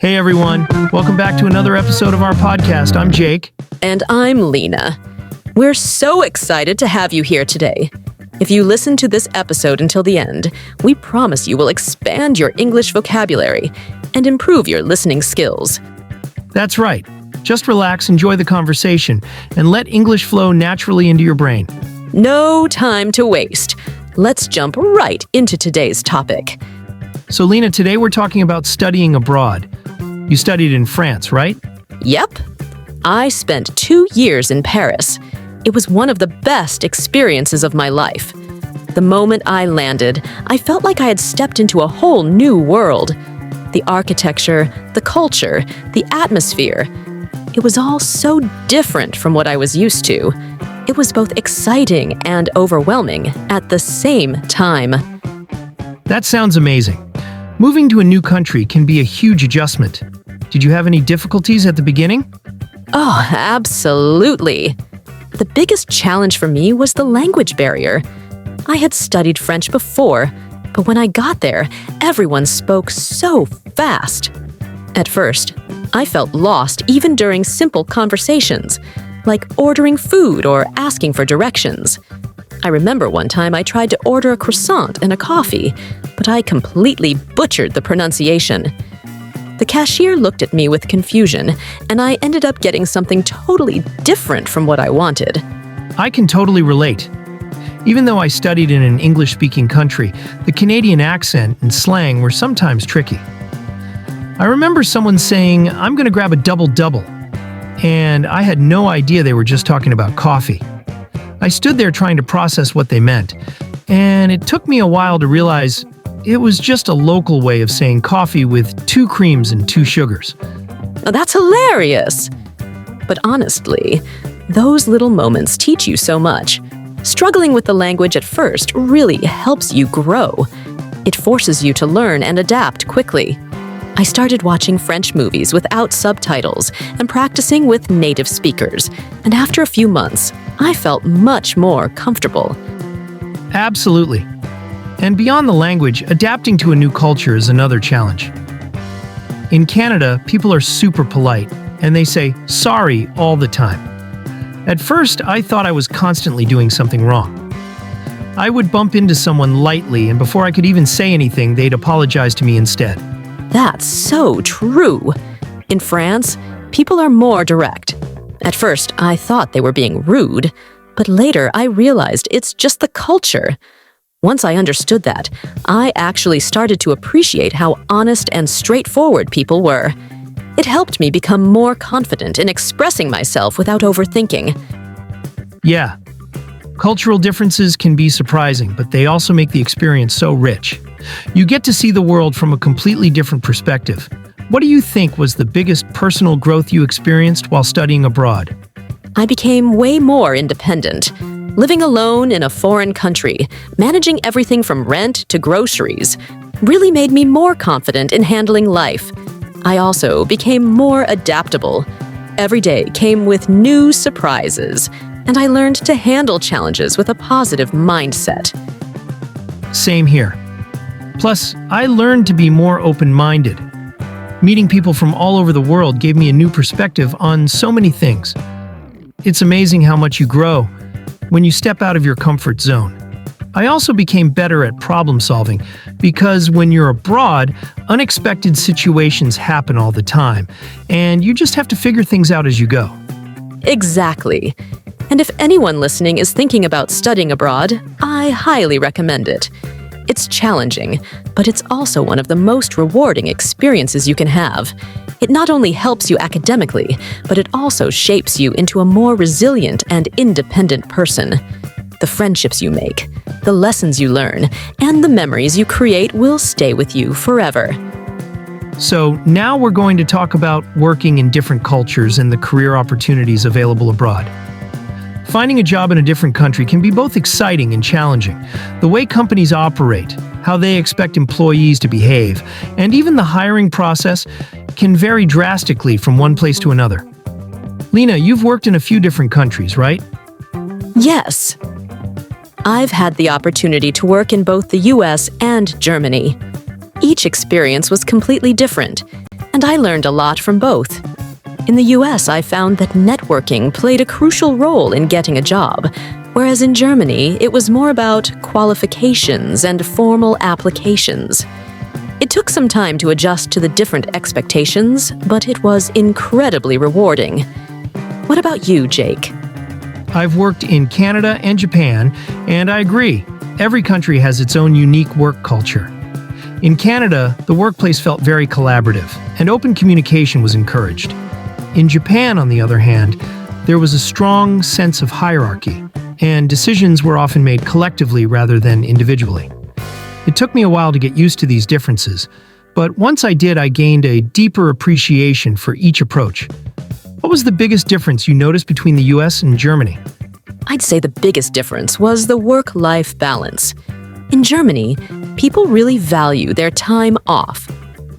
Hey everyone, welcome back to another episode of our podcast. I'm Jake. And I'm Lena. We're so excited to have you here today. If you listen to this episode until the end, we promise you will expand your English vocabulary and improve your listening skills. That's right. Just relax, enjoy the conversation, and let English flow naturally into your brain. No time to waste. Let's jump right into today's topic. So Lena, today we're talking about studying abroad. You studied in France, right? Yep. I spent 2 years in Paris. It was one of the best experiences of my life. The moment I landed, I felt like I had stepped into a whole new world. The architecture, the culture, the atmosphere. It was all so different from what I was used to. It was both exciting and overwhelming at the same time. That sounds amazing. Moving to a new country can be a huge adjustment. Did you have any difficulties at the beginning? Oh, absolutely. The biggest challenge for me was the language barrier. I had studied French before, but when I got there, everyone spoke so fast. At first, I felt lost even during simple conversations, like ordering food or asking for directions. I remember one time I tried to order a croissant and a coffee, but I completely butchered the pronunciation. The cashier looked at me with confusion, and I ended up getting something totally different from what I wanted. I can totally relate. Even though I studied in an English-speaking country, the Canadian accent and slang were sometimes tricky. I remember someone saying, "I'm going to grab a double-double," and I had no idea they were just talking about coffee. I stood there trying to process what they meant, and it took me a while to realize it was just a local way of saying coffee with 2 creams and 2 sugars. That's hilarious! But honestly, those little moments teach you so much. Struggling with the language at first really helps you grow. It forces you to learn and adapt quickly. I started watching French movies without subtitles and practicing with native speakers, and after a few months, I felt much more comfortable. Absolutely. And beyond the language, adapting to a new culture is another challenge. In Canada, people are super polite, and they say sorry all the time. At first, I thought I was constantly doing something wrong. I would bump into someone lightly, and before I could even say anything, they'd apologize to me instead. That's so true. In France, people are more direct. At first, I thought they were being rude, but later I realized it's just the culture. Once I understood that, I actually started to appreciate how honest and straightforward people were. It helped me become more confident in expressing myself without overthinking. Yeah, cultural differences can be surprising, but they also make the experience so rich. You get to see the world from a completely different perspective. What do you think was the biggest personal growth you experienced while studying abroad? I became way more independent. Living alone in a foreign country, managing everything from rent to groceries, really made me more confident in handling life. I also became more adaptable. Every day came with new surprises, and I learned to handle challenges with a positive mindset. Same here. Plus, I learned to be more open-minded. Meeting people from all over the world gave me a new perspective on so many things. It's amazing how much you grow when you step out of your comfort zone. I also became better at problem solving because when you're abroad, unexpected situations happen all the time, and you just have to figure things out as you go. Exactly. And if anyone listening is thinking about studying abroad, I highly recommend it. It's challenging, but it's also one of the most rewarding experiences you can have. It not only helps you academically, but it also shapes you into a more resilient and independent person. The friendships you make, the lessons you learn, and the memories you create will stay with you forever. So now we're going to talk about working in different cultures and the career opportunities available abroad. Finding a job in a different country can be both exciting and challenging. The way companies operate, how they expect employees to behave, and even the hiring process can vary drastically from one place to another. Lena, you've worked in a few different countries, right? Yes. I've had the opportunity to work in both the US and Germany. Each experience was completely different. and I learned a lot from both. In the US, I found that networking played a crucial role in getting a job, whereas in Germany, it was more about qualifications and formal applications. It took some time to adjust to the different expectations, but it was incredibly rewarding. What about you, Jake? I've worked in Canada and Japan, and I agree, every country has its own unique work culture. In Canada, the workplace felt very collaborative, and open communication was encouraged. In Japan, on the other hand, there was a strong sense of hierarchy, and decisions were often made collectively rather than individually. It took me a while to get used to these differences, but once I did, I gained a deeper appreciation for each approach. What was the biggest difference you noticed between the US and Germany? I'd say the biggest difference was the work-life balance. In Germany, people really value their time off.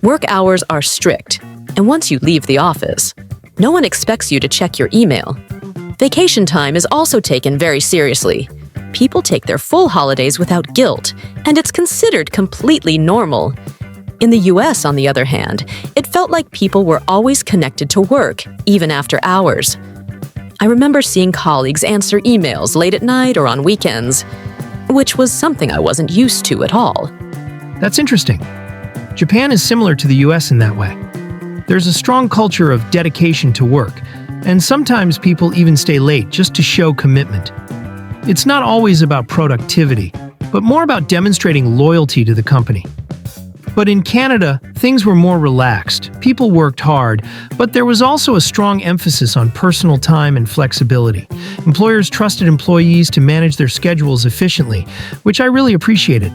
Work hours are strict, and once you leave the office, no one expects you to check your email. Vacation time is also taken very seriously. People take their full holidays without guilt, and it's considered completely normal. In the US, on the other hand, it felt like people were always connected to work, even after hours. I remember seeing colleagues answer emails late at night or on weekends, which was something I wasn't used to at all. That's interesting. Japan is similar to the US in that way. There's a strong culture of dedication to work, and sometimes people even stay late just to show commitment. It's not always about productivity, but more about demonstrating loyalty to the company. But in Canada, things were more relaxed. People worked hard, but there was also a strong emphasis on personal time and flexibility. Employers trusted employees to manage their schedules efficiently, which I really appreciated.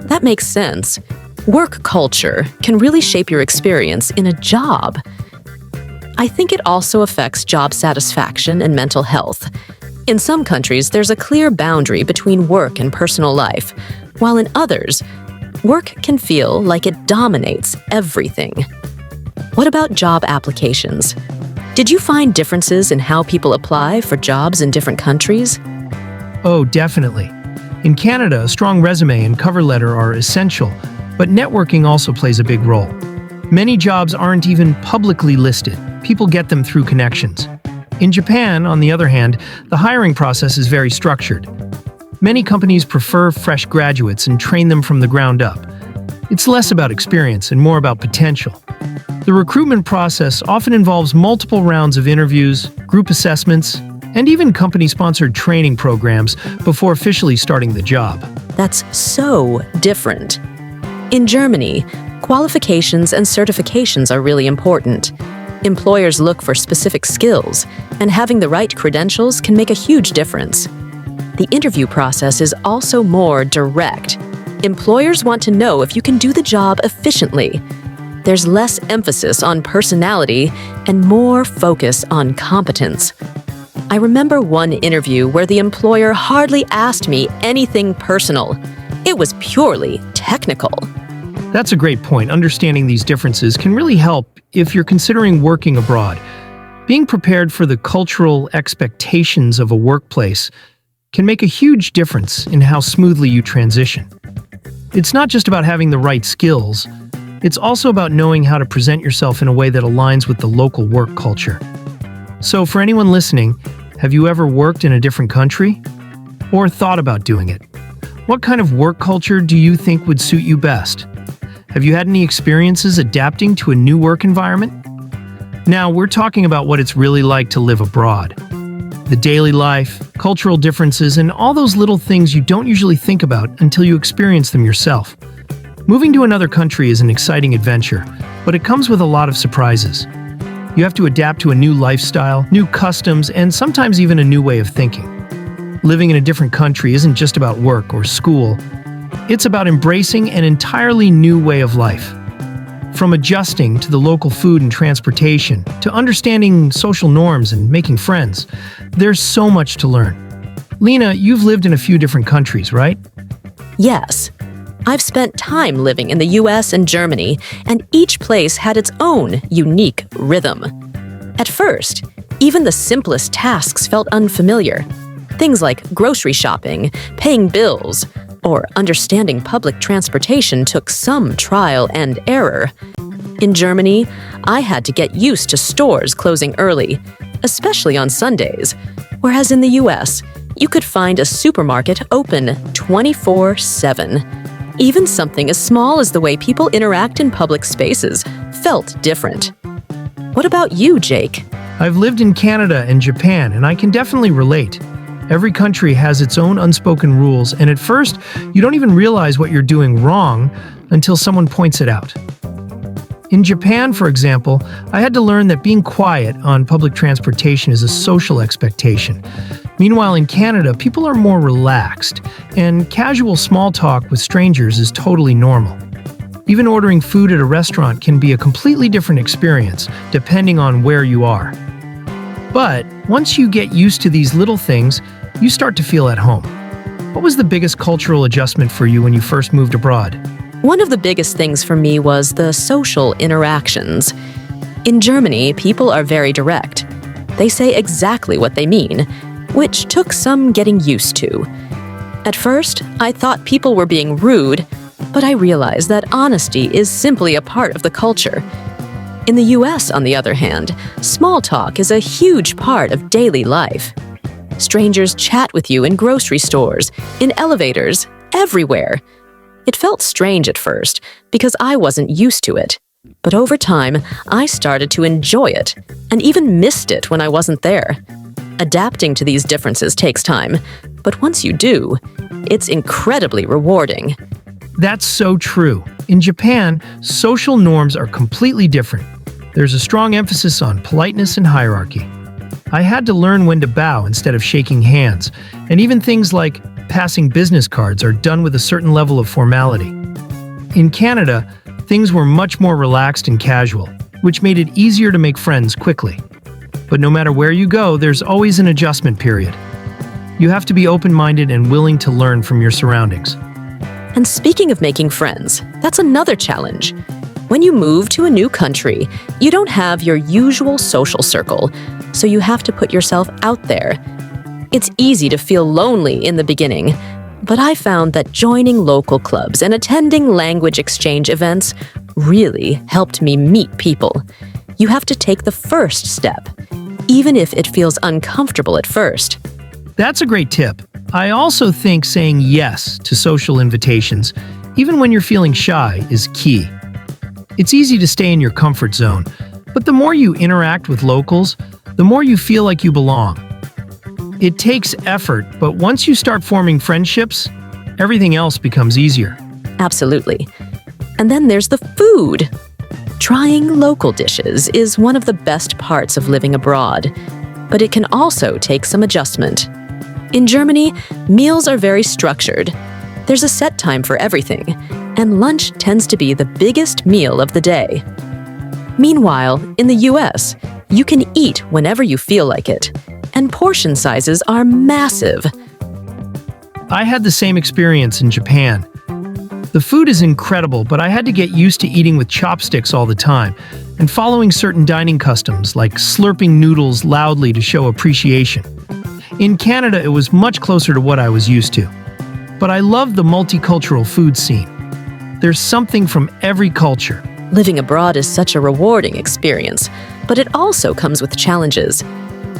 That makes sense. Work culture can really shape your experience in a job. I think it also affects job satisfaction and mental health. In some countries, there's a clear boundary between work and personal life, while in others, work can feel like it dominates everything. What about job applications? Did you find differences in how people apply for jobs in different countries? Oh, definitely. In Canada, a strong resume and cover letter are essential, but networking also plays a big role. Many jobs aren't even publicly listed. People get them through connections. In Japan, on the other hand, the hiring process is very structured. Many companies prefer fresh graduates and train them from the ground up. It's less about experience and more about potential. The recruitment process often involves multiple rounds of interviews, group assessments, and even company-sponsored training programs before officially starting the job. That's so different. In Germany, qualifications and certifications are really important. Employers look for specific skills, and having the right credentials can make a huge difference. The interview process is also more direct. Employers want to know if you can do the job efficiently. There's less emphasis on personality and more focus on competence. I remember one interview where the employer hardly asked me anything personal. It was purely technical. That's a great point. Understanding these differences can really help if you're considering working abroad. Being prepared for the cultural expectations of a workplace can make a huge difference in how smoothly you transition. It's not just about having the right skills, it's also about knowing how to present yourself in a way that aligns with the local work culture. So for anyone listening, have you ever worked in a different country? Or thought about doing it? What kind of work culture do you think would suit you best? Have you had any experiences adapting to a new work environment? Now, we're talking about what it's really like to live abroad. The daily life, cultural differences, and all those little things you don't usually think about until you experience them yourself. Moving to another country is an exciting adventure, but it comes with a lot of surprises. You have to adapt to a new lifestyle, new customs, and sometimes even a new way of thinking. Living in a different country isn't just about work or school. It's about embracing an entirely new way of life. From adjusting to the local food and transportation, to understanding social norms and making friends, there's so much to learn. Lena, you've lived in a few different countries, right? Yes. I've spent time living in the US and Germany, and each place had its own unique rhythm. At first, even the simplest tasks felt unfamiliar. Things like grocery shopping, paying bills, or understanding public transportation took some trial and error. In Germany, I had to get used to stores closing early, especially on Sundays, whereas in the US, you could find a supermarket open 24/7. Even something as small as the way people interact in public spaces felt different. What about you, Jake? I've lived in Canada and Japan, and I can definitely relate. Every country has its own unspoken rules, and at first, you don't even realize what you're doing wrong until someone points it out. In Japan, for example, I had to learn that being quiet on public transportation is a social expectation. Meanwhile, in Canada, people are more relaxed, and casual small talk with strangers is totally normal. Even ordering food at a restaurant can be a completely different experience, depending on where you are. But once you get used to these little things, you start to feel at home. What was the biggest cultural adjustment for you when you first moved abroad? One of the biggest things for me was the social interactions. In Germany, people are very direct. They say exactly what they mean, which took some getting used to. At first, I thought people were being rude, but I realized that honesty is simply a part of the culture. In the US, on the other hand, small talk is a huge part of daily life. Strangers chat with you in grocery stores, in elevators, everywhere. It felt strange at first because I wasn't used to it. But over time, I started to enjoy it and even missed it when I wasn't there. Adapting to these differences takes time, but once you do, it's incredibly rewarding. That's so true. In Japan, social norms are completely different. There's a strong emphasis on politeness and hierarchy. I had to learn when to bow instead of shaking hands, and even things like passing business cards are done with a certain level of formality. In Canada, things were much more relaxed and casual, which made it easier to make friends quickly. But no matter where you go, there's always an adjustment period. You have to be open-minded and willing to learn from your surroundings. And speaking of making friends, that's another challenge. When you move to a new country, you don't have your usual social circle, so you have to put yourself out there. It's easy to feel lonely in the beginning, but I found that joining local clubs and attending language exchange events really helped me meet people. You have to take the first step, even if it feels uncomfortable at first. That's a great tip. I also think saying yes to social invitations, even when you're feeling shy, is key. It's easy to stay in your comfort zone, but the more you interact with locals, the more you feel like you belong. It takes effort, but once you start forming friendships, everything else becomes easier. Absolutely. And then there's the food. Trying local dishes is one of the best parts of living abroad, but it can also take some adjustment. In Germany, meals are very structured. There's a set time for everything, and lunch tends to be the biggest meal of the day. Meanwhile, in the US, you can eat whenever you feel like it, and portion sizes are massive. I had the same experience in Japan. The food is incredible, but I had to get used to eating with chopsticks all the time and following certain dining customs like slurping noodles loudly to show appreciation. In Canada, it was much closer to what I was used to. But I love the multicultural food scene. There's something from every culture. Living abroad is such a rewarding experience, but it also comes with challenges.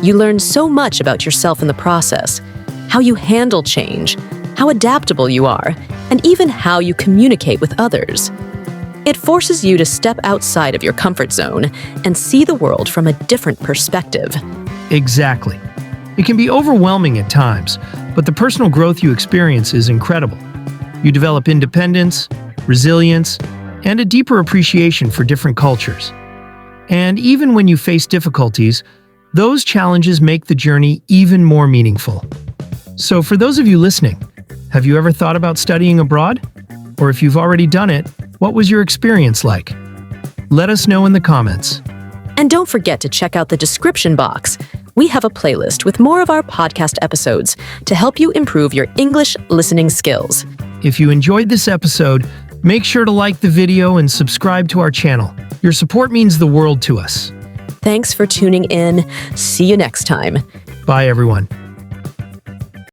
You learn so much about yourself in the process, how you handle change, how adaptable you are, and even how you communicate with others. It forces you to step outside of your comfort zone and see the world from a different perspective. Exactly. It can be overwhelming at times, but the personal growth you experience is incredible. You develop independence, resilience, and a deeper appreciation for different cultures. And even when you face difficulties, those challenges make the journey even more meaningful. So for those of you listening, have you ever thought about studying abroad? Or if you've already done it, what was your experience like? Let us know in the comments. And don't forget to check out the description box. We have a playlist with more of our podcast episodes to help you improve your English listening skills. If you enjoyed this episode, make sure to like the video and subscribe to our channel. Your support means the world to us. Thanks for tuning in. See you next time. Bye, everyone.